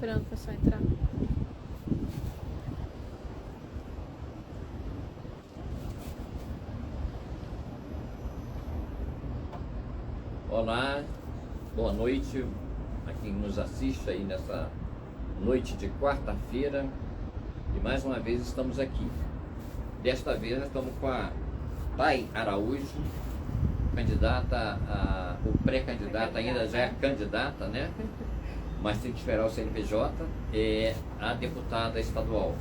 esperando o pessoal entrar. Olá, boa noite a quem nos assiste aí nessa noite de quarta-feira. E mais uma vez estamos aqui. Desta vez nós estamos com a Thay Araújo, candidata, o pré-candidata, ainda já é candidata, né? Mas tem que esperar o CNPJ, é a deputada estadual.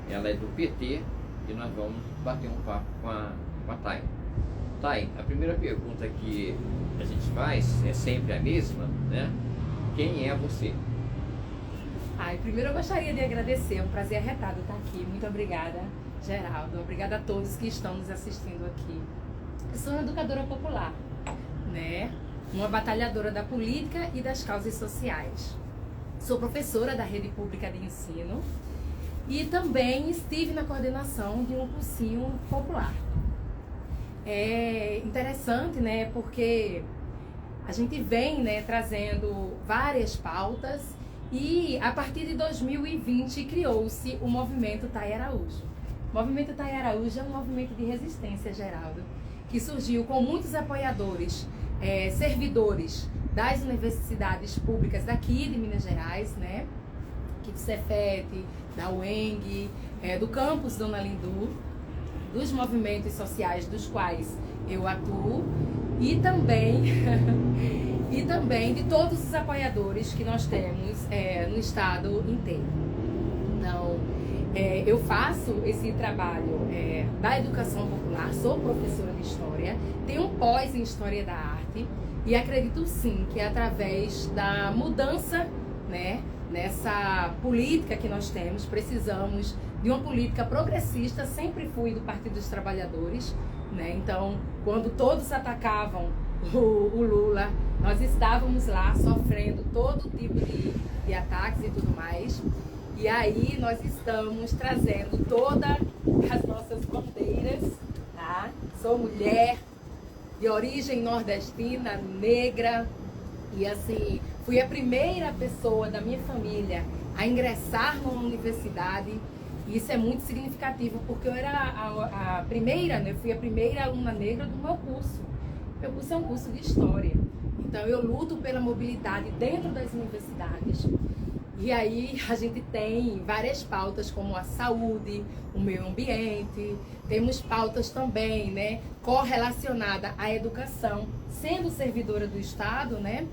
Ela é do PT e nós vamos bater um papo com a Thay. Thay, a primeira pergunta que a gente faz é sempre a mesma, né? Quem é você? Primeiro eu gostaria de agradecer, é um prazer arretado estar aqui. Muito obrigada, Geraldo. Obrigada a todos que estão nos assistindo aqui. Eu sou uma educadora popular, né? Uma batalhadora da política e das causas sociais. Sou professora da rede pública de ensino e também estive na coordenação de um cursinho popular. É interessante, né? Porque a gente vem, né, trazendo várias pautas e a partir de 2020 criou-se o movimento Thay Araújo. O movimento Thay Araújo é um movimento de resistência, Geraldo, que surgiu com muitos apoiadores, servidores das universidades públicas daqui de Minas Gerais, né? Aqui do Cefet, da UENG, do campus Dona Lindu, dos movimentos sociais dos quais eu atuo e também de todos os apoiadores que nós temos no estado inteiro. Então, eu faço esse trabalho da educação popular, sou professora de História, tenho um pós em História da Arte e acredito sim que através da mudança, né, nessa política que nós temos, precisamos de uma política progressista. Sempre fui do Partido dos Trabalhadores, né? Então, quando todos atacavam o Lula, nós estávamos lá sofrendo todo tipo de ataques e tudo mais. E aí nós estamos trazendo todas as nossas bandeiras, tá? Sou mulher, de origem nordestina, negra, e assim, fui a primeira pessoa da minha família a ingressar numa universidade. E isso é muito significativo, porque eu era a primeira, né? Eu fui a primeira aluna negra do meu curso. Meu curso é um curso de História. Então eu luto pela mobilidade dentro das universidades. E aí a gente tem várias pautas como a saúde, o meio ambiente, temos pautas também, né, correlacionada à educação. Sendo servidora do Estado, né,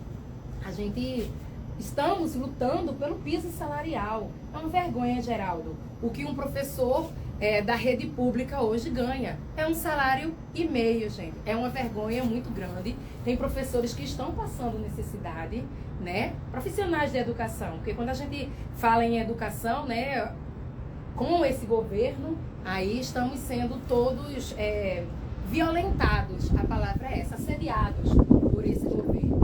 a gente estamos lutando pelo piso salarial. É uma vergonha, Geraldo, o que um professor da rede pública hoje ganha. É 1,5 salário, gente. É uma vergonha muito grande. Tem professores que estão passando necessidade, né? Profissionais de educação. Porque quando a gente fala em educação, né, com esse governo, aí estamos sendo todos violentados. A palavra é essa, assediados por esse governo.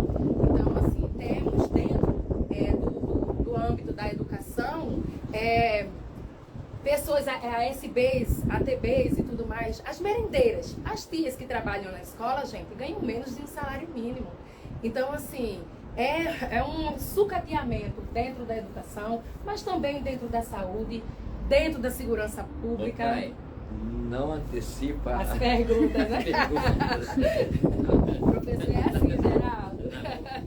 Então, assim, temos dentro do âmbito da educação pessoas, ASBs, ATBs e tudo mais, as merendeiras, as tias que trabalham na escola, gente, ganham menos de 1 salário mínimo. Então, assim, é um sucateamento dentro da educação, mas também dentro da saúde, dentro da segurança pública. Okay. Não antecipa as perguntas, né? O professor é assim, Geraldo.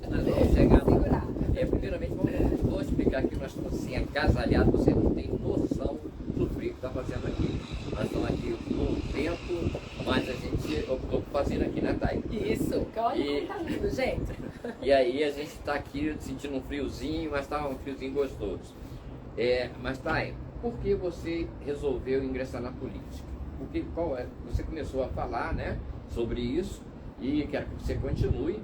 Nós vamos chegar. Segurar. Primeiramente, vou explicar que nós estamos assim, acasalhados, você não tem noção do frio que está fazendo aqui. Nós estamos aqui no tempo, mas a gente optou por fazer aqui na Thay. Isso, olha como tá lindo, gente. E aí a gente está aqui sentindo um friozinho, mas está um friozinho gostoso. Mas Thay, por que você resolveu ingressar na política? Porque você começou a falar, né, sobre isso e quero que você continue.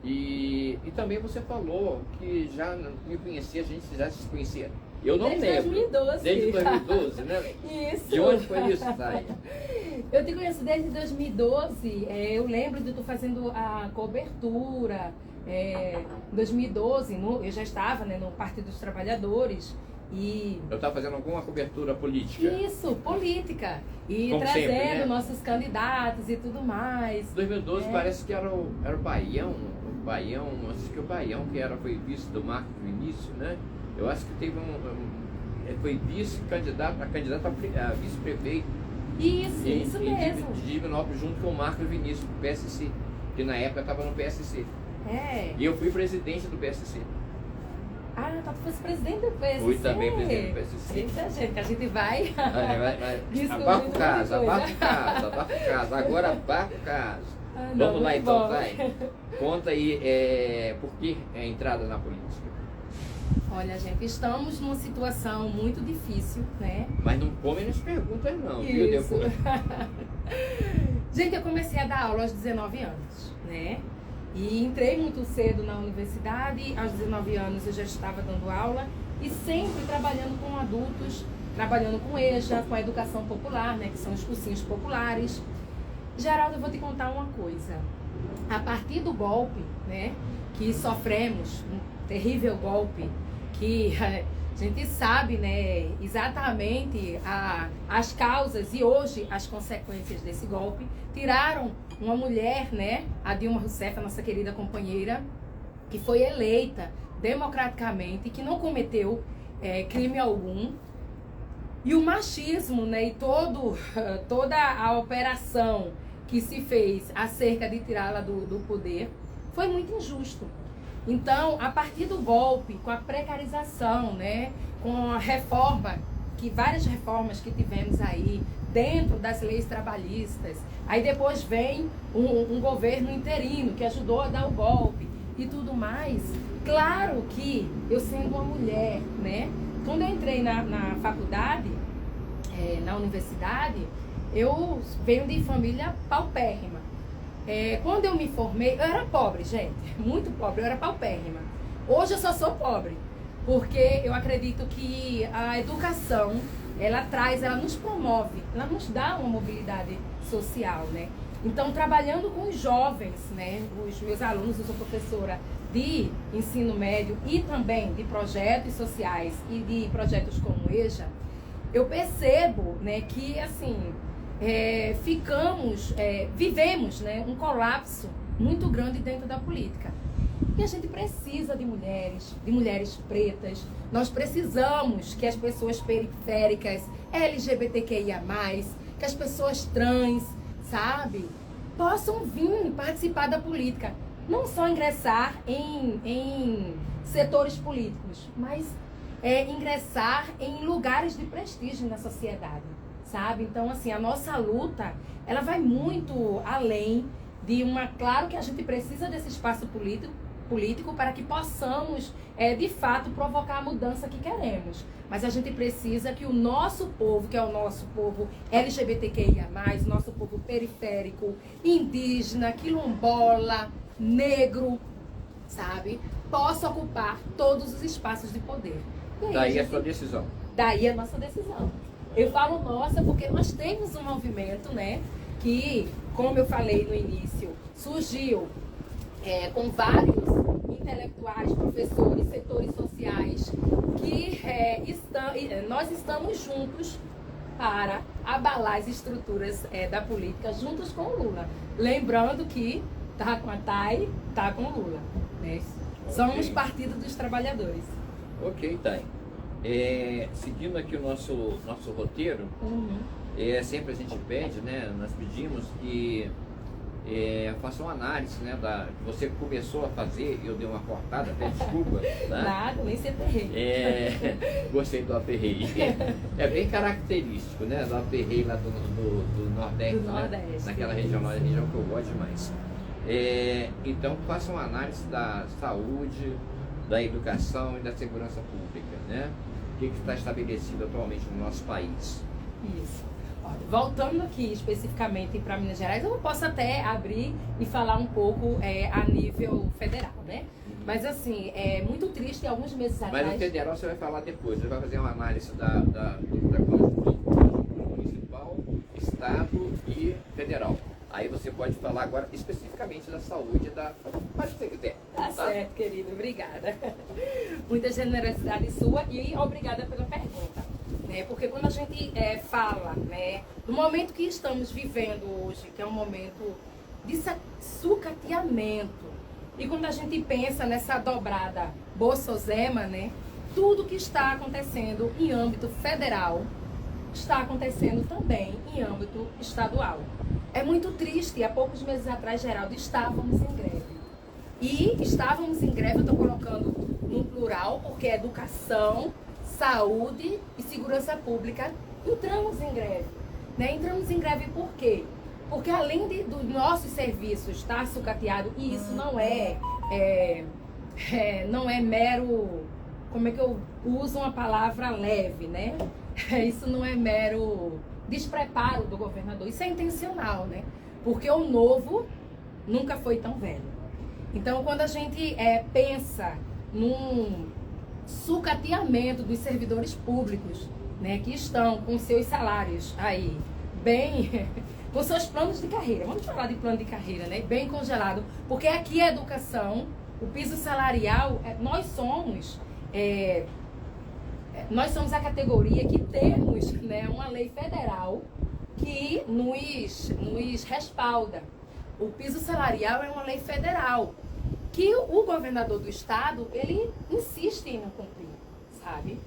E também você falou que já me conhecia, a gente já se conhecia. Eu não desde lembro. 2012. Desde 2012, né? Isso. De onde foi isso, Thay? Eu te conheço desde 2012. Eu lembro de tu fazendo a cobertura. Em 2012, eu já estava, né, no Partido dos Trabalhadores. E eu estava fazendo alguma cobertura política. Isso, política. E como trazendo sempre, né, nossos candidatos e tudo mais. 2012 parece que era o Baião. Acho que o Baião foi vice do Marcos no início, né? Eu acho que teve foi vice-candidato a vice-prefeito. Isso mesmo. De Divinópolis, junto com o Marcos Vinícius, do PSC, que na época estava no PSC. E eu fui presidente do PSC. Ah, então tu fosse presidente do PSC? Fui também presidente do PSC. Eita, gente, que a gente vai... Abafa o caso. Agora abafa o caso. Vamos lá então, Thay. Conta aí por que a entrada na política. Olha, gente, estamos numa situação muito difícil, né? Mas não come nas perguntas não, Isso. viu? Depois. Gente, eu comecei a dar aula aos 19 anos, né? E entrei muito cedo na universidade, aos 19 anos eu já estava dando aula e sempre trabalhando com adultos, trabalhando com EJA, com a educação popular, né? Que são os cursinhos populares. Geraldo, eu vou te contar uma coisa. A partir do golpe, né? Que sofremos, um terrível golpe, que a gente sabe, né, exatamente as causas e hoje as consequências desse golpe. Tiraram uma mulher, né, a Dilma Rousseff, a nossa querida companheira, que foi eleita democraticamente, que não cometeu crime algum. E o machismo, né, e toda a operação que se fez acerca de tirá-la do poder foi muito injusto. Então, a partir do golpe, com a precarização, né, com a reforma, várias reformas que tivemos aí dentro das leis trabalhistas, aí depois vem um governo interino que ajudou a dar o golpe e tudo mais. Claro que eu sendo uma mulher, né, quando eu entrei na faculdade, na universidade, eu venho de família paupérrima. Quando eu me formei, eu era pobre, gente, muito pobre, eu era paupérrima. Hoje eu só sou pobre, porque eu acredito que a educação, ela nos promove, ela nos dá uma mobilidade social, né? Então, trabalhando com os jovens, né, os meus alunos, eu sou professora de ensino médio e também de projetos sociais e de projetos como EJA, eu percebo, né, que, assim, vivemos, né, um colapso muito grande dentro da política. E a gente precisa de mulheres pretas. Nós precisamos que as pessoas periféricas, LGBTQIA+, que as pessoas trans, sabe, possam vir participar da política. Não só ingressar em setores políticos, mas ingressar em lugares de prestígio na sociedade, sabe? Então, assim, a nossa luta, ela vai muito além de Claro que a gente precisa desse espaço político para que possamos, de fato, provocar a mudança que queremos. Mas a gente precisa que o nosso povo, que é o nosso povo LGBTQIA+, nosso povo periférico, indígena, quilombola, negro, sabe, possa ocupar todos os espaços de poder. Daí a sua decisão. Daí a nossa decisão. Eu falo nossa porque nós temos um movimento, né, que, como eu falei no início, surgiu com vários intelectuais, professores, setores sociais, que nós estamos juntos para abalar as estruturas da política, juntos com o Lula. Lembrando que tá com a Thay, tá com o Lula, né? Okay. Somos Partido dos Trabalhadores. Ok, Thay. Seguindo aqui o nosso roteiro, sempre a gente pede, né? Nós pedimos que faça uma análise, né, que você começou a fazer. Eu dei uma cortada, até desculpa, tá? Nada, nem se aperrei. Gostei do aperrei. É bem característico, né, do aperrei lá do Nordeste, né? Naquela região que eu gosto demais. Então faça uma análise da saúde, da educação e da segurança pública, né? O que está estabelecido atualmente no nosso país. Isso. Voltando aqui especificamente para Minas Gerais, eu posso até abrir e falar um pouco a nível federal, né? Mas assim, é muito triste, alguns meses atrás... Mas no federal você vai falar depois, você vai fazer uma análise da conjuntura municipal, estado e federal. Aí você pode falar agora especificamente da saúde, faz o que você quiser. Tá certo, querido, obrigada. Muita generosidade sua e obrigada pela pergunta. Porque quando a gente fala, né, do momento que estamos vivendo hoje, que é um momento de sucateamento, e quando a gente pensa nessa dobrada Bolsozema, né, tudo que está acontecendo em âmbito federal está acontecendo também em âmbito estadual. É muito triste, há poucos meses atrás, Geraldo, estávamos em greve. E estávamos em greve, eu estou colocando no plural, porque é educação, saúde e segurança pública. Entramos em greve. Né? Entramos em greve por quê? Porque além dos nossos serviços estar sucateado, e isso não não é mero, como é que eu uso uma palavra leve, né? Isso não é mero despreparo do governador, isso é intencional, né? Porque o novo nunca foi tão velho. Então, quando a gente pensa num sucateamento dos servidores públicos, né, que estão com seus salários aí bem, com seus planos de carreira, vamos falar de plano de carreira, né, bem congelado, porque aqui a educação, o piso salarial, nós somos a categoria que temos, né, uma lei federal que nos respalda. O piso salarial é uma lei federal que o governador do estado, ele insiste em não cumprir, sabe?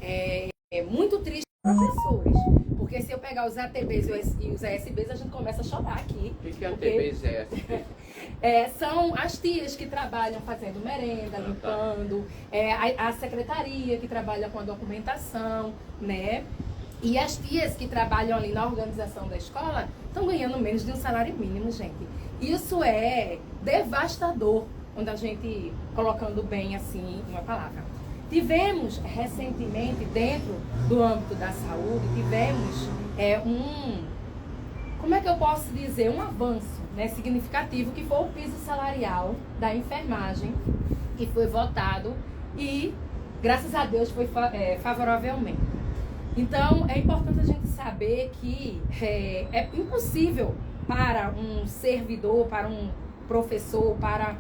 É muito triste para os professores, porque se eu pegar os ATBs e os ASBs, a gente começa a chorar aqui. O que é ATBs e ASBs? São as tias que trabalham fazendo merenda, limpando, a secretaria que trabalha com a documentação, né? E as tias que trabalham ali na organização da escola estão ganhando menos de um salário mínimo, gente. Isso é devastador, quando a gente, colocando bem assim uma palavra. Tivemos recentemente, dentro do âmbito da saúde, tivemos como é que eu posso dizer, um avanço, né, significativo, que foi o piso salarial da enfermagem, que foi votado e, graças a Deus, foi favoravelmente. Então, é importante a gente saber que é impossível para um servidor, para um professor, para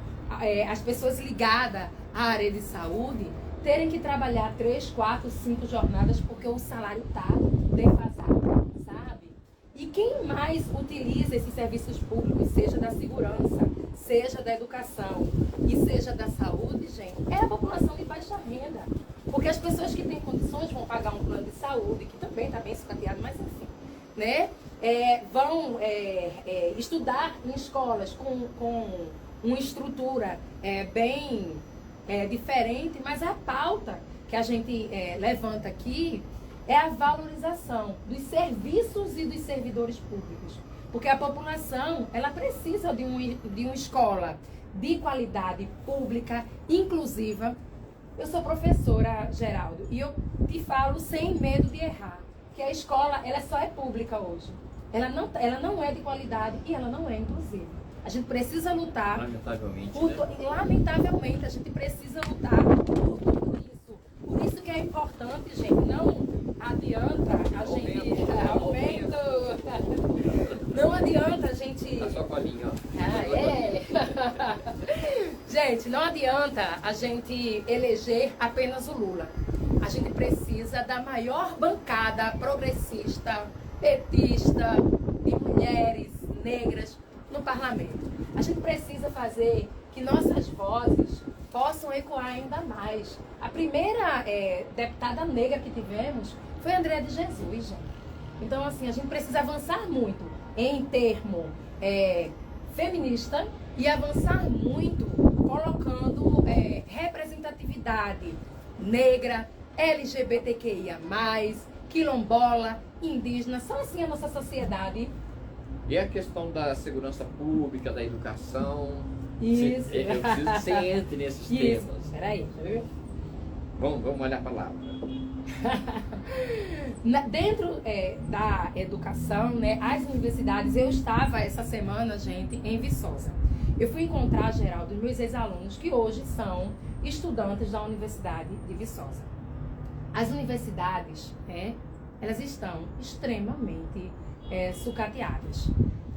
as pessoas ligadas à área de saúde, terem que trabalhar 3, 4, 5 jornadas porque o salário está defasado, sabe? E quem mais utiliza esses serviços públicos, seja da segurança, seja da educação e seja da saúde, gente, é a população de baixa renda. Porque as pessoas que têm condições vão pagar um plano de saúde, que também está bem sucateado, mas enfim, né? Vão estudar em escolas com uma estrutura bem diferente, mas a pauta que a gente levanta aqui é a valorização dos serviços e dos servidores públicos. Porque a população, ela precisa de uma escola de qualidade pública, inclusiva. Eu sou professora, Geraldo, e eu te falo sem medo de errar, que a escola, ela só é pública hoje. Ela não é de qualidade e ela não é inclusiva. A gente precisa lutar. Lamentavelmente, lamentavelmente, a gente precisa lutar por tudo isso. Por isso que é importante, gente, não adianta a gente... Não adianta a gente... Tá só colinha, Gente, não adianta a gente eleger apenas o Lula. A gente precisa da maior bancada progressista, petista, de mulheres negras no parlamento. A gente precisa fazer que nossas vozes possam ecoar ainda mais. A primeira deputada negra que tivemos foi Andréa de Jesus, gente. Então, assim, a gente precisa avançar muito em termo feminista e avançar muito colocando representatividade negra, LGBTQIA+, quilombola, indígena. Só assim a nossa sociedade. E a questão da segurança pública, da educação. Isso. Eu preciso que você entre nesses temas. Peraí. Vamos olhar a palavra. Dentro da educação, né, as universidades, eu estava essa semana, gente, em Viçosa. Eu fui encontrar, Geraldo, os meus ex-alunos que hoje são estudantes da Universidade de Viçosa. As universidades, elas estão extremamente sucateadas.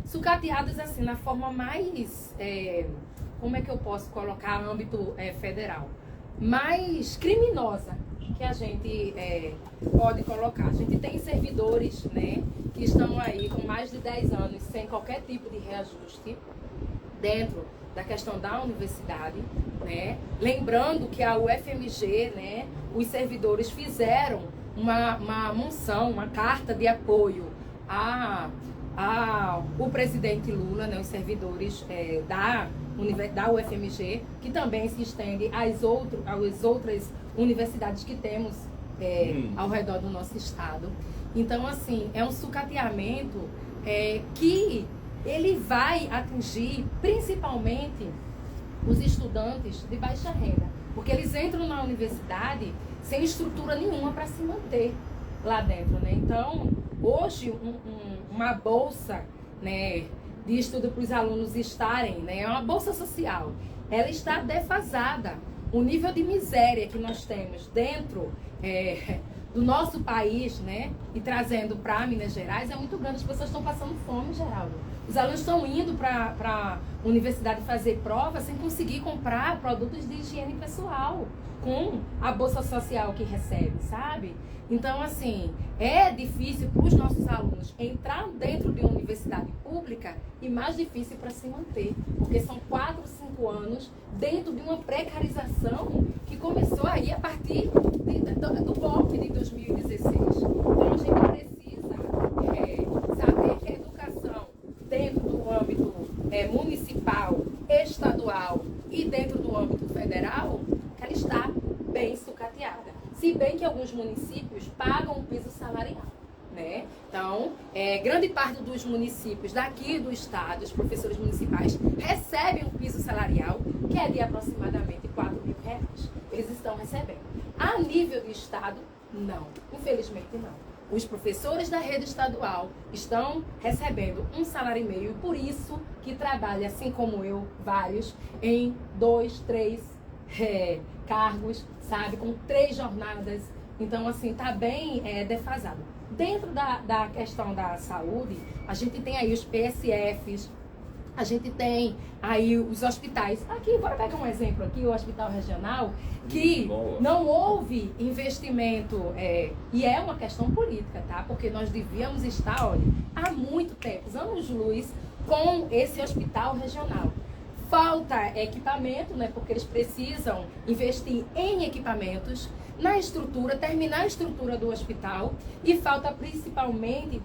Sucateadas, assim, na forma mais, como é que eu posso colocar, âmbito federal, mais criminosa que a gente pode colocar. A gente tem servidores, né, que estão aí com mais de 10 anos sem qualquer tipo de reajuste, dentro da questão da universidade, né? Lembrando que a UFMG, né, os servidores fizeram uma moção, uma carta de apoio o presidente Lula, né, os servidores da UFMG, que também se estende às outras universidades que temos ao redor do nosso estado. Então, assim, é um sucateamento que ele vai atingir principalmente os estudantes de baixa renda, porque eles entram na universidade sem estrutura nenhuma para se manter lá dentro, né? Então, hoje, uma bolsa, né, de estudo para os alunos estarem, né, é uma bolsa social, ela está defasada. O nível de miséria que nós temos dentro do nosso país, né, e trazendo para Minas Gerais, é muito grande. As pessoas estão passando fome, Geraldo. Os alunos estão indo para a universidade fazer prova sem conseguir comprar produtos de higiene pessoal com a bolsa social que recebe, sabe? Então, assim, é difícil para os nossos alunos entrar dentro de uma universidade pública e mais difícil para se manter, porque são 4, 5 anos dentro de uma precarização que começou aí a partir do golpe de 2016. Então, a gente precisa saber que a educação dentro do âmbito municipal, estadual e dentro do âmbito federal, ela está bem sucateada. Se bem que alguns municípios pagam o piso salarial, né? Então, grande parte dos municípios daqui do estado, os professores municipais, recebem um piso salarial que é de aproximadamente R$4.000. Eles estão recebendo. A nível de estado, não. Infelizmente, não. Os professores da rede estadual estão recebendo um salário e meio, e por isso que trabalha, assim como eu, vários, em 2, 3 cargos, sabe, com 3 jornadas. Então, assim, tá bem defasado. Dentro da questão da saúde, a gente tem aí os PSFs, a gente tem aí os hospitais. Aqui, bora pegar um exemplo aqui, o Hospital Regional, que não houve investimento, e é uma questão política, tá? Porque nós devíamos estar, olha, há muito tempo, anos-luz, com esse hospital regional. Falta equipamento, né? Porque eles precisam investir em equipamentos, na estrutura, terminar a estrutura do hospital, e falta principalmente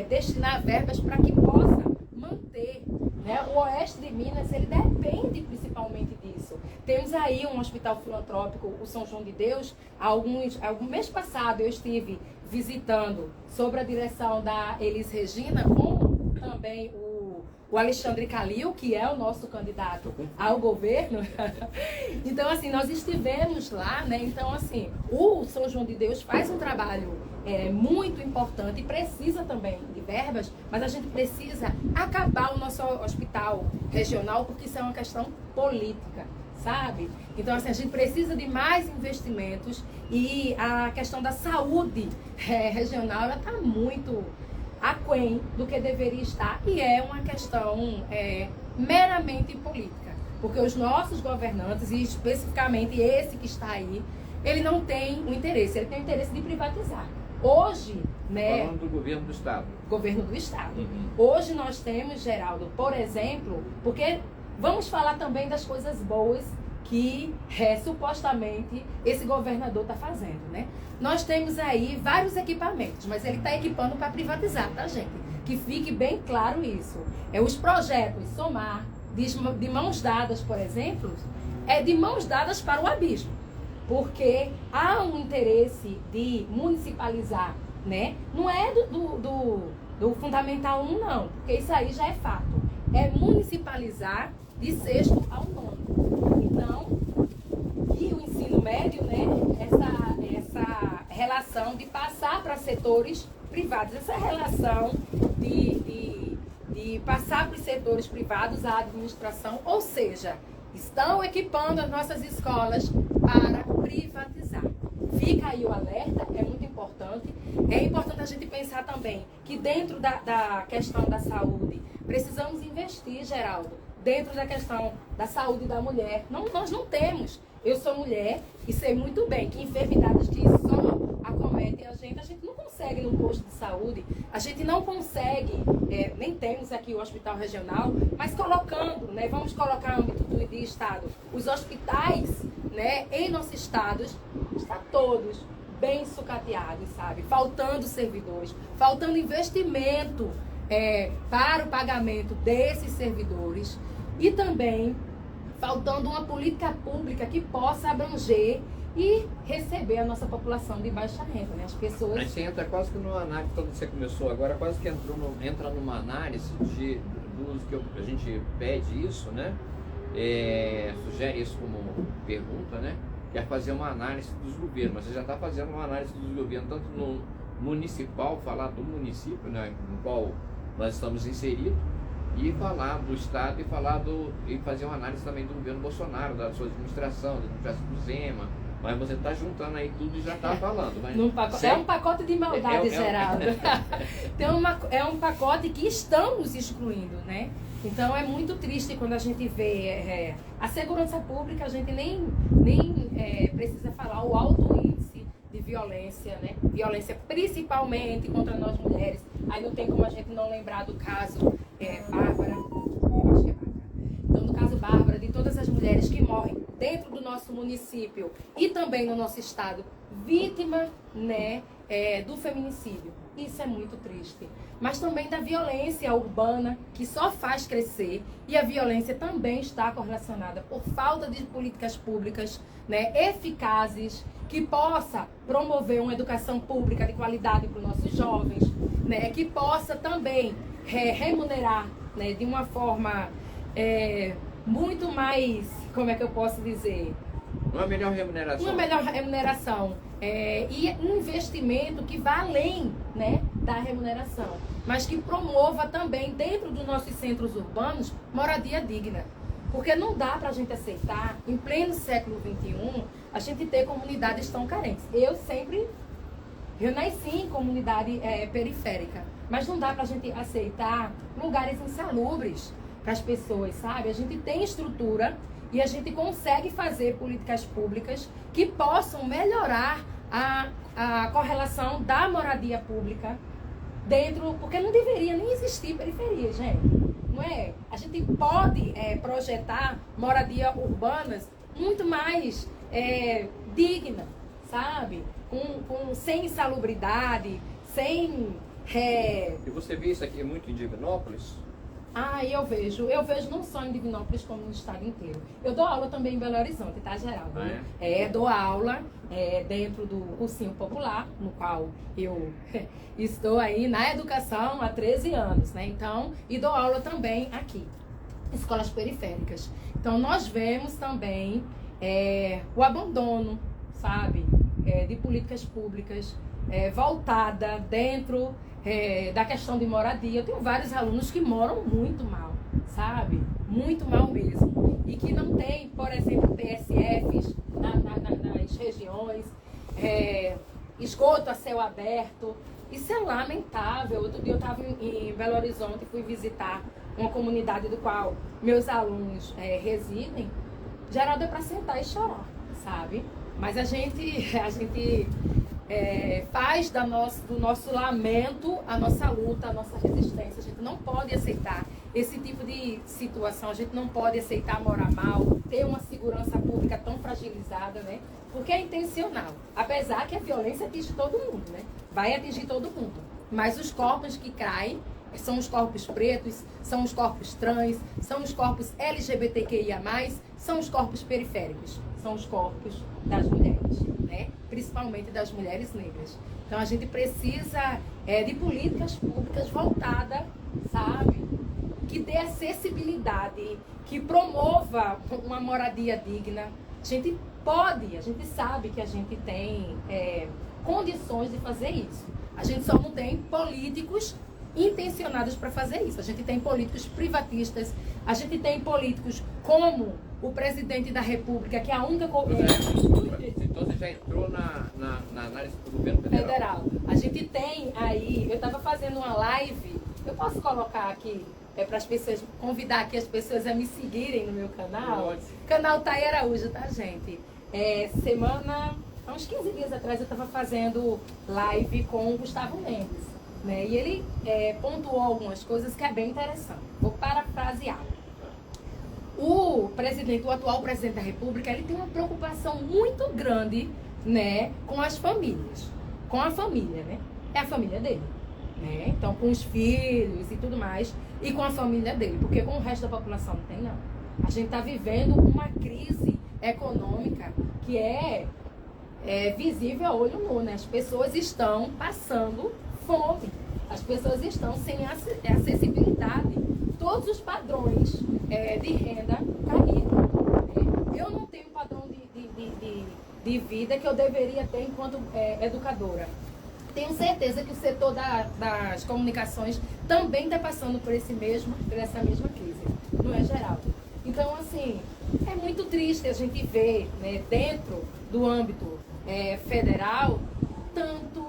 destinar verbas para que possa manter, né? O oeste de Minas, ele depende principalmente disso. Temos aí um hospital filantrópico, o São João de Deus. Algum mês passado eu estive visitando, sob a direção da Elis Regina, com também o Alexandre Calil, que é o nosso candidato ao governo. Então, assim, nós estivemos lá, né? Então, assim, o São João de Deus faz um trabalho muito importante e precisa também de verbas, mas a gente precisa acabar o nosso hospital regional, porque isso é uma questão política, sabe? Então, assim, a gente precisa de mais investimentos, e a questão da saúde regional, ela está muito aquém do que deveria estar, e é uma questão meramente política, porque os nossos governantes, e especificamente esse que está aí, ele não tem o interesse, ele tem o interesse de privatizar. Hoje, né? Falando do governo do estado. Governo do estado. Uhum. Hoje nós temos, Geraldo, por exemplo, porque vamos falar também das coisas boas que supostamente esse governador está fazendo, né? Nós temos aí vários equipamentos, mas ele está equipando para privatizar, tá, gente? Que fique bem claro isso. Os projetos Somar, de mãos dadas, por exemplo, de mãos dadas para o abismo, porque há um interesse de municipalizar, né? Não é do Fundamental 1, não, porque isso aí já é fato. É municipalizar de 6º ao 9º. Então, e o ensino médio, né? Essa relação de passar para setores privados, essa relação de passar para os setores privados a administração, ou seja, estão equipando as nossas escolas para privatizar. Fica aí o alerta, é muito importante. É importante a gente pensar também que dentro da questão da saúde, precisamos investir, Geraldo, dentro da questão da saúde da mulher. Nós não temos. Eu sou mulher e sei muito bem que enfermidades que só acometem a gente não consegue consegue no posto de saúde, a gente não consegue, nem temos aqui o hospital regional, mas colocando, né, vamos colocar no âmbito de estado, os hospitais, né, em nossos estados, estão todos bem sucateados, sabe? Faltando servidores, faltando investimento para o pagamento desses servidores e também faltando uma política pública que possa abranger e receber a nossa população de baixa renda, né? As pessoas... A gente entra quase que numa análise, quando você começou agora, quase que entra numa análise dos que a gente pede isso, né? Sugere isso como pergunta, né? Que é fazer uma análise dos governos. Mas você já está fazendo uma análise dos governos, tanto no municipal, falar do município, né, no qual nós estamos inseridos, e falar do Estado e fazer uma análise também do governo Bolsonaro, da sua administração, da administração do Zema. Mas você está juntando aí tudo e já está falando. Mas é um pacote de maldade, Geraldo. Então, é um pacote que estamos excluindo, né? Então é muito triste quando a gente vê a segurança pública, a gente nem precisa falar o alto índice de violência, né? Violência principalmente contra nós mulheres. Aí não tem como a gente não lembrar do caso Bárbara. Então, no caso Bárbara, de todas as mulheres que morrem dentro do nosso município e também no nosso estado, vítima, né, do feminicídio. Isso é muito triste. Mas também da violência urbana, que só faz crescer, e a violência também está correlacionada por falta de políticas públicas, né, eficazes, que possa promover uma educação pública de qualidade para os nossos jovens, né, que possa também remunerar, né, de uma forma muito mais, como é que eu posso dizer? Uma melhor remuneração. Uma melhor remuneração. E um investimento que vá além, né, da remuneração, mas que promova também dentro dos nossos centros urbanos moradia digna. Porque não dá para a gente aceitar, em pleno século XXI, a gente ter comunidades tão carentes. Eu nasci em comunidade periférica, mas não dá para a gente aceitar lugares insalubres para as pessoas, sabe? A gente tem estrutura e a gente consegue fazer políticas públicas que possam melhorar a correlação da moradia pública dentro, porque não deveria nem existir periferia, gente. Não é? A gente pode projetar moradia urbanas muito mais digna, sabe? Sem insalubridade, sem... E você vê isso aqui muito em Divinópolis? Eu vejo não só em Divinópolis, como no estado inteiro. Eu dou aula também em Belo Horizonte, tá, Geraldo? Dou aula dentro do cursinho popular, no qual eu estou aí na educação há 13 anos, né? Então, e dou aula também aqui, escolas periféricas. Então, nós vemos também o abandono, sabe, de políticas públicas voltada dentro da questão de moradia. Eu tenho vários alunos que moram muito mal, sabe? Muito mal mesmo. E que não tem, por exemplo, PSFs nas regiões, esgoto a céu aberto. Isso é lamentável. Outro dia eu estava em Belo Horizonte e fui visitar uma comunidade do qual meus alunos residem. Geraldo, é para sentar e chorar, sabe? Mas a gente faz do nosso lamento a nossa luta, a nossa resistência. A gente não pode aceitar esse tipo de situação, a gente não pode aceitar morar mal, ter uma segurança pública tão fragilizada, né? Porque é intencional. Apesar que a violência atinge todo mundo, né? Vai atingir todo mundo. Mas os corpos que caem são os corpos pretos, são os corpos trans, são os corpos LGBTQIA+, são os corpos periféricos, são os corpos das mulheres, né? Principalmente das mulheres negras. Então a gente precisa de políticas públicas voltadas, sabe? Que dê acessibilidade, que promova uma moradia digna. A gente sabe que a gente tem condições de fazer isso. A gente só não tem políticos intencionados para fazer isso. A gente tem políticos privatistas, a gente tem políticos como o presidente da República, que é a única... Então você já entrou na análise do governo federal. A gente tem aí... Eu estava fazendo uma live, eu posso colocar aqui, para as pessoas, convidar aqui as pessoas a me seguirem no meu canal. Pode. Canal Thay Araújo, tá, gente? Semana há uns 15 dias atrás eu estava fazendo live com o Gustavo Mendes, né? E ele pontuou algumas coisas que é bem interessante. Vou parafrasear. O atual presidente da República, ele tem uma preocupação muito grande, né, com as famílias, com a família, né? É a família dele, né? Então, com os filhos e tudo mais, e com a família dele, porque com o resto da população não tem, não. A gente está vivendo uma crise econômica que é visível a olho nu, né? As pessoas estão passando fome, as pessoas estão sem acessibilidade, todos os padrões de renda caíram, né? Eu não tenho padrão de vida que eu deveria ter enquanto educadora. Tenho certeza que o setor das comunicações também está passando por essa mesma crise, não é, Geraldo? Então, assim, é muito triste a gente ver, né, dentro do âmbito federal, tanto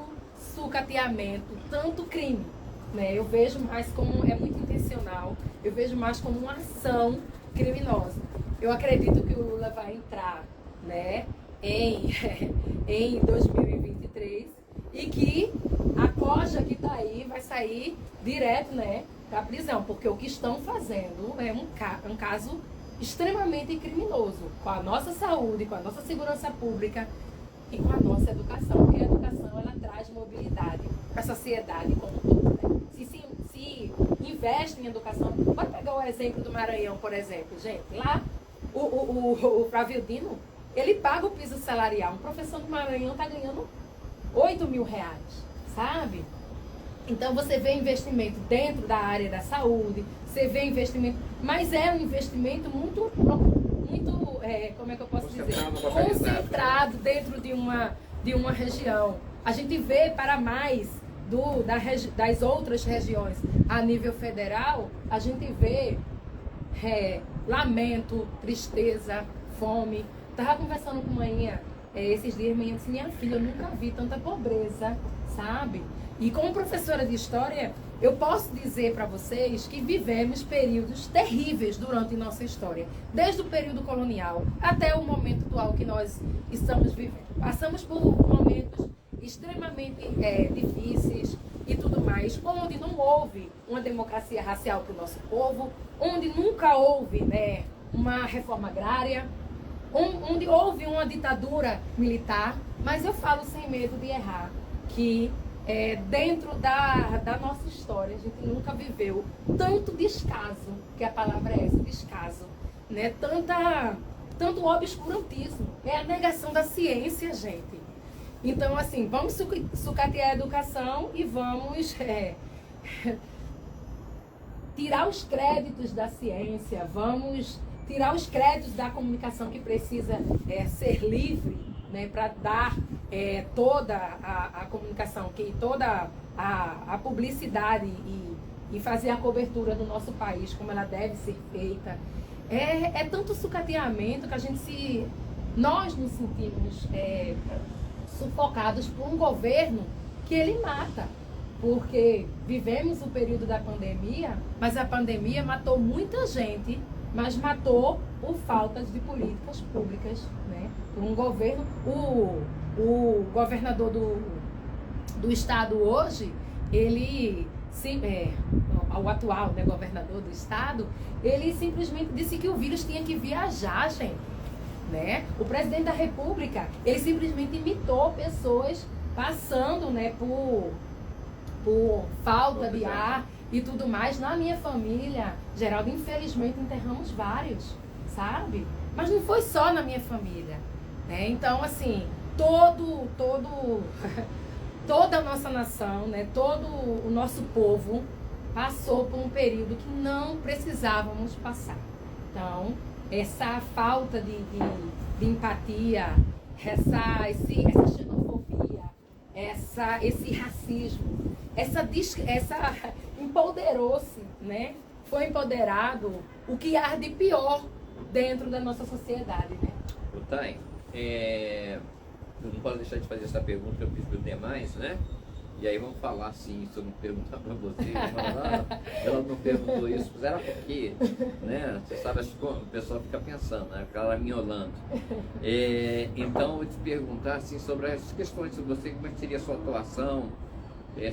sucateamento, tanto crime, né? Eu vejo mais como, é muito intencional, eu vejo mais como uma ação criminosa. Eu acredito que o Lula vai entrar, né, em 2023 e que a coja que está aí vai sair direto, né, da prisão, porque o que estão fazendo é um caso extremamente criminoso com a nossa saúde, com a nossa segurança pública e com a nossa educação, porque a educação ela traz mobilidade para a sociedade como um todo, né? Se investe em educação, pode pegar o exemplo do Maranhão, por exemplo, gente, lá o Flávio Dino, ele paga o piso salarial, um professor do Maranhão está ganhando 8 mil reais, sabe? Então você vê investimento dentro da área da saúde, você vê investimento, mas é um investimento muito como é que eu posso dizer? Concentrado dentro de uma região. A gente vê para mais das outras regiões a nível federal, a gente vê lamento, tristeza, fome. Estava conversando com manhã esses dias, manhã disse, minha filha, eu nunca vi tanta pobreza, sabe? E como professora de história, eu posso dizer para vocês que vivemos períodos terríveis durante nossa história, desde o período colonial até o momento atual que nós estamos vivendo. Passamos por momentos extremamente difíceis e tudo mais, onde não houve uma democracia racial para o nosso povo, onde nunca houve, né, uma reforma agrária, onde houve uma ditadura militar, mas eu falo sem medo de errar que dentro da nossa história, a gente nunca viveu tanto descaso, que a palavra é essa, descaso, né? Tanto obscurantismo, é a negação da ciência, gente. Então, assim, vamos sucatear a educação e vamos tirar os créditos da ciência, vamos tirar os créditos da comunicação que precisa ser livre, né, para dar toda a comunicação, toda a publicidade e fazer a cobertura do nosso país como ela deve ser feita. É tanto sucateamento que nós nos sentimos sufocados por um governo que ele mata. Porque vivemos o período da pandemia, mas a pandemia matou muita gente, mas matou por falta de políticas públicas, né? Por um governo, o governador do estado hoje, o atual, né, governador do estado, ele simplesmente disse que o vírus tinha que viajar, gente, né? O presidente da República, ele simplesmente imitou pessoas passando, né, por falta de ar e tudo mais. Na minha família, Geraldo, infelizmente enterramos vários, sabe? Mas não foi só na minha família, né? Então, assim, toda a nossa nação, né, todo o nosso povo passou por um período que não precisávamos passar. Então, essa falta de empatia, essa xenofobia, esse racismo, empoderou-se, né? Foi empoderado o que há de pior dentro da nossa sociedade, né? Thay, eu não posso deixar de fazer essa pergunta que eu fiz para os demais, né? E aí vamos falar assim, se eu não perguntar para você, ela não perguntou isso, mas era porque, né? Você sabe, o pessoal fica pensando, né? Ela me olhando. Então, eu vou te perguntar assim, sobre as questões de você, como é que seria a sua atuação,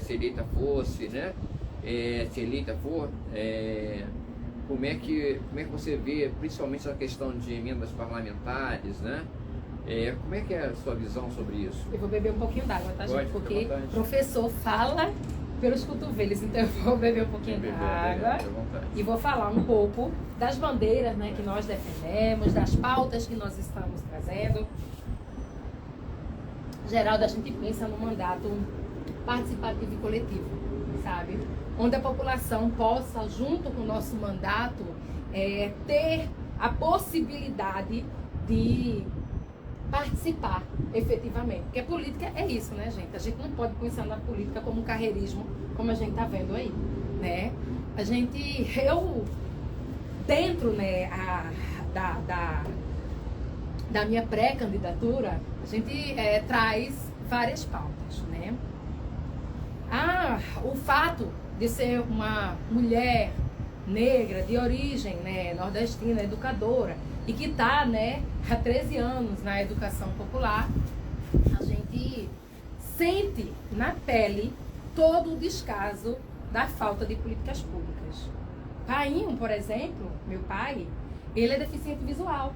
se eleita fosse, né? Se eleita for, como é que você vê, principalmente a questão de emendas parlamentares, né? Como é que é a sua visão sobre isso? Eu vou beber um pouquinho d'água, tá, gente? Porque o professor fala pelos cotovelos, então eu vou beber um pouquinho d'água e vou falar um pouco das bandeiras, né, que nós defendemos, das pautas que nós estamos trazendo. Geraldo, a gente pensa no mandato participativo e coletivo, sabe? Onde a população possa, junto com o nosso mandato, ter a possibilidade de participar efetivamente. Porque a política é isso, né, gente? A gente não pode pensar na política como um carreirismo, como a gente tá vendo aí, né? Dentro, né, da minha pré-candidatura, a gente traz várias pautas, né? O fato de ser uma mulher negra, de origem, né, nordestina, educadora, e que está, né, há 13 anos na educação popular, a gente sente na pele todo o descaso da falta de políticas públicas. Painho, por exemplo, meu pai, ele é deficiente visual,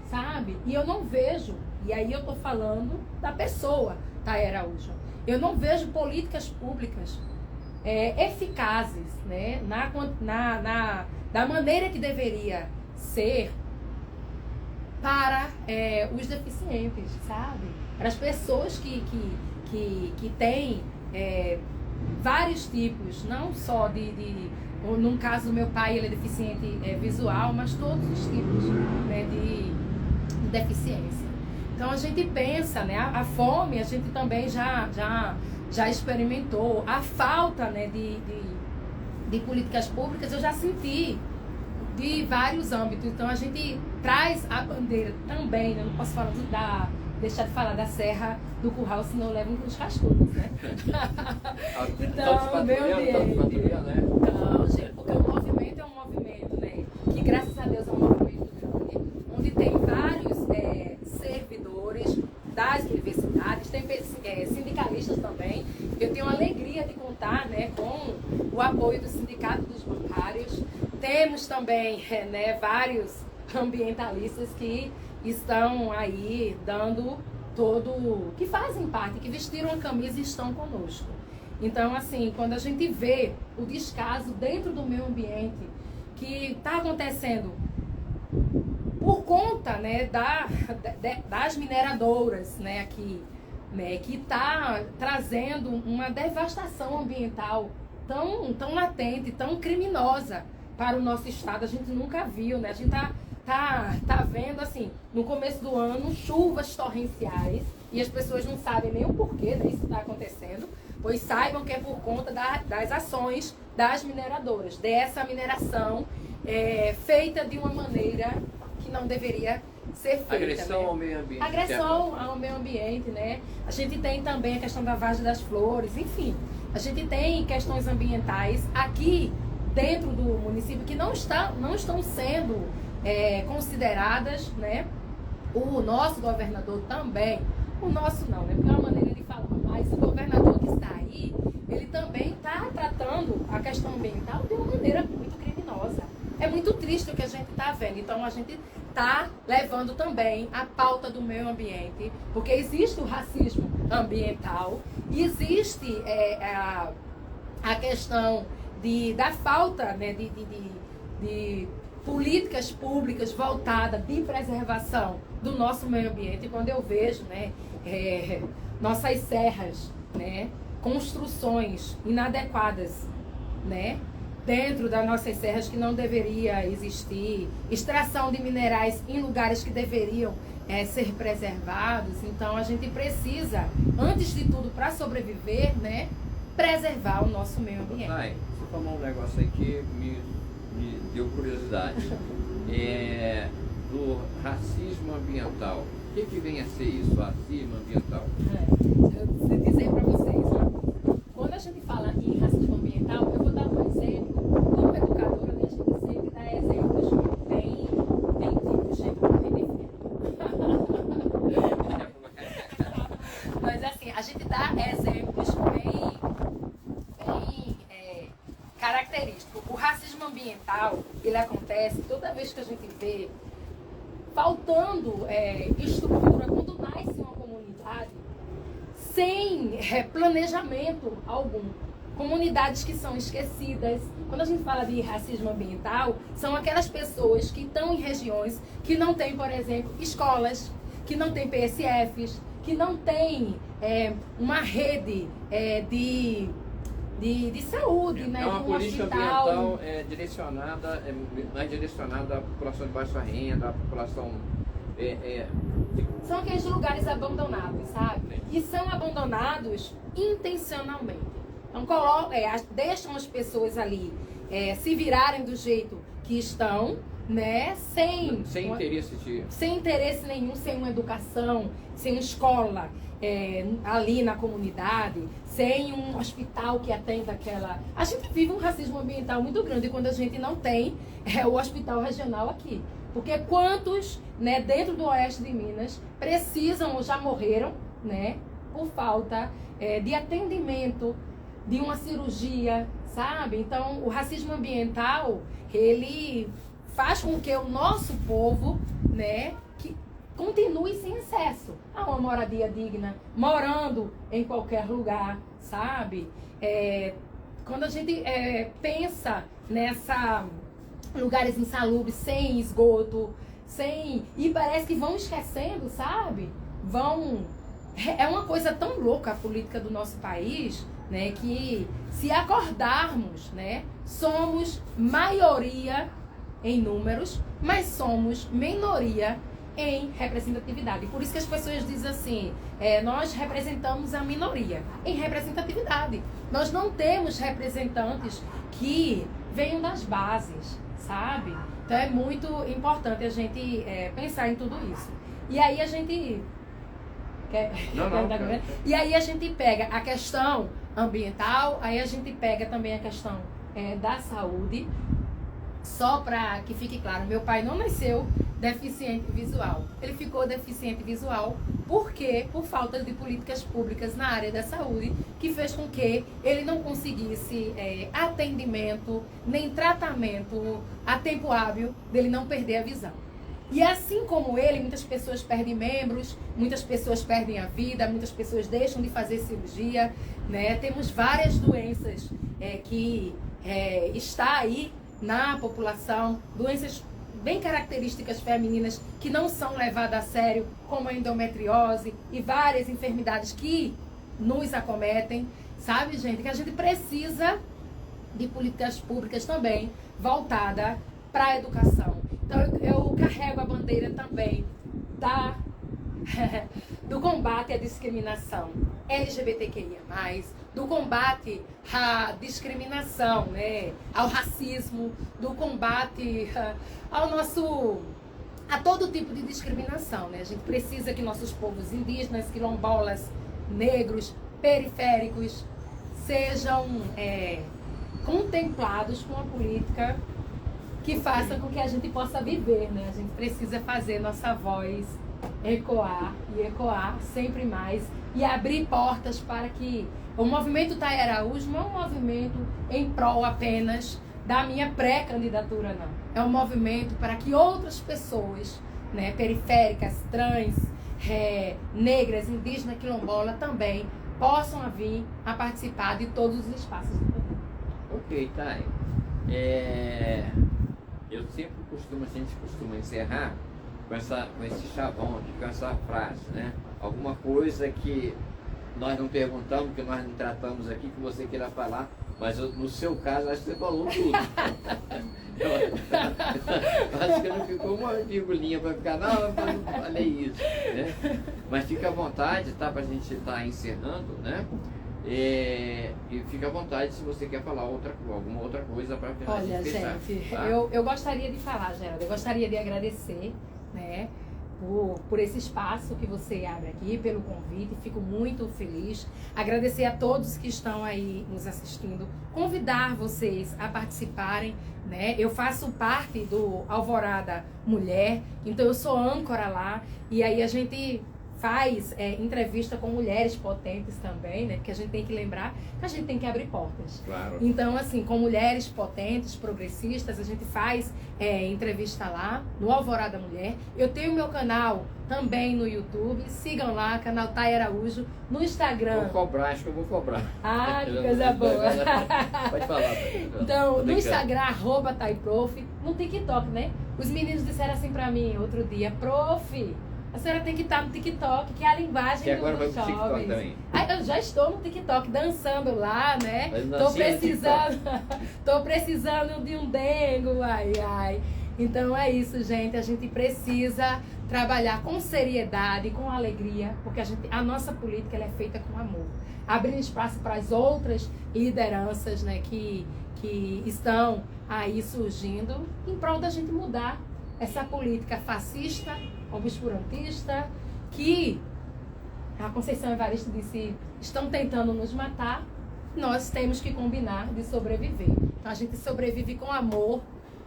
sabe? E eu não vejo, e aí eu estou falando da pessoa, Tayara Araújo, eu não vejo políticas públicas eficazes, né, da maneira que deveria ser para os deficientes, sabe? Para as pessoas que têm vários tipos, não só no caso do meu pai, ele é deficiente visual, mas todos os tipos, né, de deficiência. Então a gente pensa, né, a fome a gente também já experimentou, a falta, né, de políticas públicas eu já senti de vários âmbitos. Então a gente traz a bandeira também, né? Não posso deixar de falar da Serra do Curral, senão eu levo uns cascudos, né? Então, meu ambiente. Não, gente, porque o movimento é um movimento, né? Que graças a Deus é um movimento grande, onde tem vários servidores das universidades, tem sindicalistas também. Eu tenho a alegria de contar, né, com o apoio do Sindicato dos Bancários. Temos também vários ambientalistas que estão aí dando que fazem parte, que vestiram a camisa e estão conosco. Então, assim, quando a gente vê o descaso dentro do meio ambiente que está acontecendo por conta, né, das mineradoras, né, aqui, né, que está trazendo uma devastação ambiental tão latente, tão criminosa para o nosso estado, a gente nunca viu, né? A gente tá vendo, assim, no começo do ano, chuvas torrenciais, e as pessoas não sabem nem o porquê, né, isso está acontecendo, pois saibam que é por conta das ações das mineradoras, dessa mineração feita de uma maneira que não deveria ser feita. Agressão, né, ao meio ambiente. Agressão ao meio ambiente, né? A gente tem também a questão da Vargem das Flores, enfim. A gente tem questões ambientais aqui dentro do município que não estão sendo consideradas, né? O nosso governador também, o nosso não, né? Porque é uma maneira de falar, mas o governador que está aí, ele também está tratando a questão ambiental de uma maneira muito criminosa. É muito triste o que a gente está vendo. Então a gente está levando também a pauta do meio ambiente, porque existe o racismo ambiental, existe a questão da falta, né, de políticas públicas voltadas de preservação do nosso meio ambiente. E quando eu vejo, né, nossas serras, né, construções inadequadas, né, dentro das nossas serras que não deveria existir, extração de minerais em lugares que deveriam ser preservados. Então a gente precisa, antes de tudo, para sobreviver, né, preservar o nosso meio ambiente. Ai, você falou um negócio aí que me deu curiosidade. Do racismo ambiental. O que vem a ser isso, racismo ambiental? Eu vou dizer para vocês, ó. ambiental, ele acontece toda vez que a gente vê faltando estrutura, quando nasce uma comunidade, sem planejamento algum. Comunidades que são esquecidas. Quando a gente fala de racismo ambiental, são aquelas pessoas que estão em regiões que não têm, por exemplo, escolas, que não têm PSFs, que não têm uma rede de saúde, né? Uma um política hospital. ambiental mais direcionada à população de baixa renda, à população... São aqueles lugares abandonados, sabe? E são abandonados intencionalmente. Então deixam as pessoas ali se virarem do jeito que estão, né? Sem interesse nenhum, sem uma educação, sem uma escola ali na comunidade, sem um hospital que atenda aquela... A gente vive um racismo ambiental muito grande quando a gente não tem o hospital regional aqui. Porque quantos, né, dentro do oeste de Minas precisam ou já morreram, né, por falta de atendimento, de uma cirurgia, sabe? Então, o racismo ambiental, ele faz com que o nosso povo, né, que continue sem acesso a uma moradia digna, morando em qualquer lugar, sabe? Quando a gente pensa nessa lugares insalubres, sem esgoto, e parece que vão esquecendo, sabe? É uma coisa tão louca a política do nosso país, né, que se acordarmos, né, somos maioria em números, mas somos minoria em representatividade. Por isso que as pessoas dizem assim, nós representamos a minoria em representatividade. Nós não temos representantes que venham das bases, sabe? Então é muito importante a gente pensar em tudo isso. E aí a gente... E aí a gente pega a questão ambiental, aí a gente pega também a questão da saúde. Só para que fique claro, meu pai não nasceu deficiente visual. Ele ficou deficiente visual porque por falta de políticas públicas na área da saúde, que fez com que ele não conseguisse atendimento, nem tratamento a tempo hábil dele não perder a visão. E assim como ele, muitas pessoas perdem membros, muitas pessoas perdem a vida, muitas pessoas deixam de fazer cirurgia, né? Temos várias doenças que está aí na população, doenças bem características femininas que não são levadas a sério, como a endometriose e várias enfermidades que nos acometem, sabe, gente? Que a gente precisa de políticas públicas também voltada para a educação. Então eu carrego a bandeira também do combate à discriminação LGBTQIA+, do combate à discriminação, né, ao racismo, do combate a todo tipo de discriminação, né? A gente precisa que nossos povos indígenas, quilombolas, negros, periféricos sejam contemplados com uma política que faça com que a gente possa viver, né? A gente precisa fazer nossa voz ecoar e ecoar sempre mais e abrir portas para que o movimento Thay Araújo não é um movimento em prol apenas da minha pré-candidatura, não. É um movimento para que outras pessoas, né, periféricas, trans, negras, indígenas, quilombola, também possam vir a participar de todos os espaços do poder. Ok, Thay. A gente costuma encerrar com esse chavão aqui, com essa frase, né? Alguma coisa que nós não perguntamos, que nós não tratamos aqui, que você queira falar, mas no seu caso, acho que você falou tudo. Acho que não ficou uma virgulinha para ficar, não, eu não falei isso, né? Mas fica à vontade, tá? Para a gente estar encerrando, né? E fica à vontade se você quer falar alguma outra coisa para fechar. Olha, gente, tá? eu gostaria de falar, Geraldo, eu gostaria de agradecer, né, por esse espaço que você abre aqui, pelo convite, fico muito feliz. Agradecer a todos que estão aí nos assistindo, convidar vocês a participarem, né? Eu faço parte do Alvorada Mulher, então eu sou âncora lá, e aí a gente faz entrevista com mulheres potentes também, né? Porque a gente tem que lembrar que a gente tem que abrir portas. Claro. Então, assim, com mulheres potentes, progressistas, a gente faz entrevista lá no Alvorada Mulher. Eu tenho meu canal também no YouTube. Sigam lá, canal Thay Araújo. No Instagram. Vou cobrar, acho que eu vou cobrar. Ah, que coisa boa. Pode falar. Então, no Instagram, @ThayProf. No TikTok, né? Os meninos disseram assim pra mim outro dia, prof, a senhora tem que estar no TikTok, que é a linguagem Que agora vai dos pro TikTok jovens. também. Eu já estou no TikTok, dançando lá, né? Mas Tô dancinha no precisando, tô precisando de um dengo, ai. Então é isso, gente. A gente precisa trabalhar com seriedade, com alegria, porque a nossa política ela é feita com amor. Abrindo espaço para as outras lideranças, né, que estão aí surgindo em prol da gente mudar essa política fascista, obscurantista, que a Conceição Evaristo disse, estão tentando nos matar, nós temos que combinar de sobreviver. Então a gente sobrevive com amor,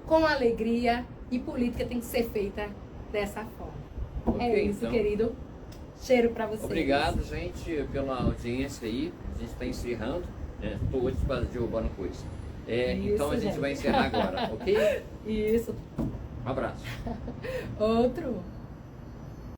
com alegria, e política tem que ser feita dessa forma. Okay, é isso, então, querido. Cheiro pra vocês. Obrigado, gente, pela audiência aí. A gente está encerrando. Estou hoje para derrubando coisa. Então a gente vai encerrar agora, ok? Isso. Um abraço. Outro.